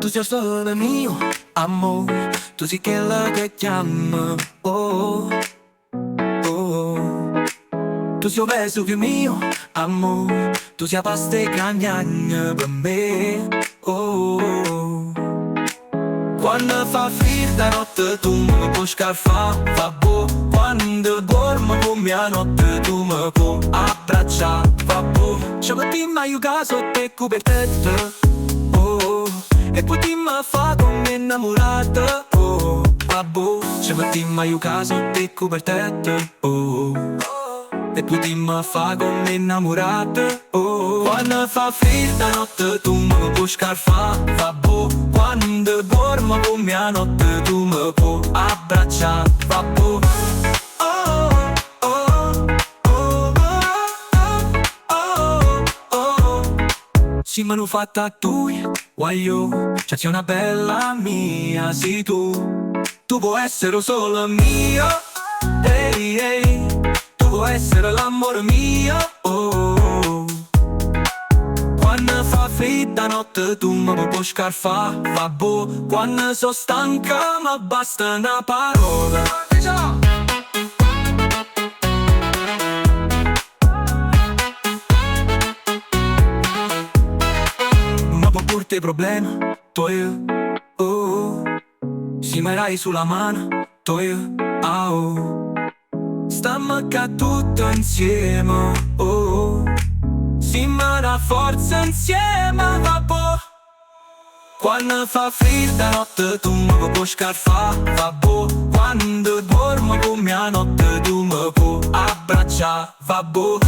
Tu sei solo mio amore, tu sei quella che chiammo, oh, oh, oh. Tu sei il vesuvio mio amore, tu sei la pasta e Gragnano per me, oh, oh. Quando fa fredda notte tu mi puoi scarfà, fa boh. Quando dormo con mia notte tu mi puoi abbraccià, fa boh. Ci mettimm a jucà sott e cupèrte, oh, oh. E putimmo fa come nnammùrate, oh, fa boh. Ci mettimm a jucà sott e cupèrte, oh, oh. E putimmo fa come nnammùrate, oh. Quando fa fredda notte tu mi puoi scarfà, fa boh. Quando dormo con mia notte tu mi puoi abbraccià, fa boh. Oh, oh, oh, oh, oh, oh. Simm hanno fatta a due, voglio, c'è una bella mia, sei tu. Tu puoi essere solo mio, ehi-ey. Tu puoi essere l'amore mio, oh, oh. Quando fa fredda notte tu mi puoi scarfà, va boh. Quando sono stanca mi basta una parola. Ma può porti problemi, tu io, oh, oh. Si merai sulla mano, tu io, ah, oh. Stammo qua tutto insieme, oh, oh. Simm una forza insieme, va boh. Quando fa fredda notte tu mi puoi scarfà, va boh. Quando dormo con mia notte tu mi puoi abbraccià, va boh.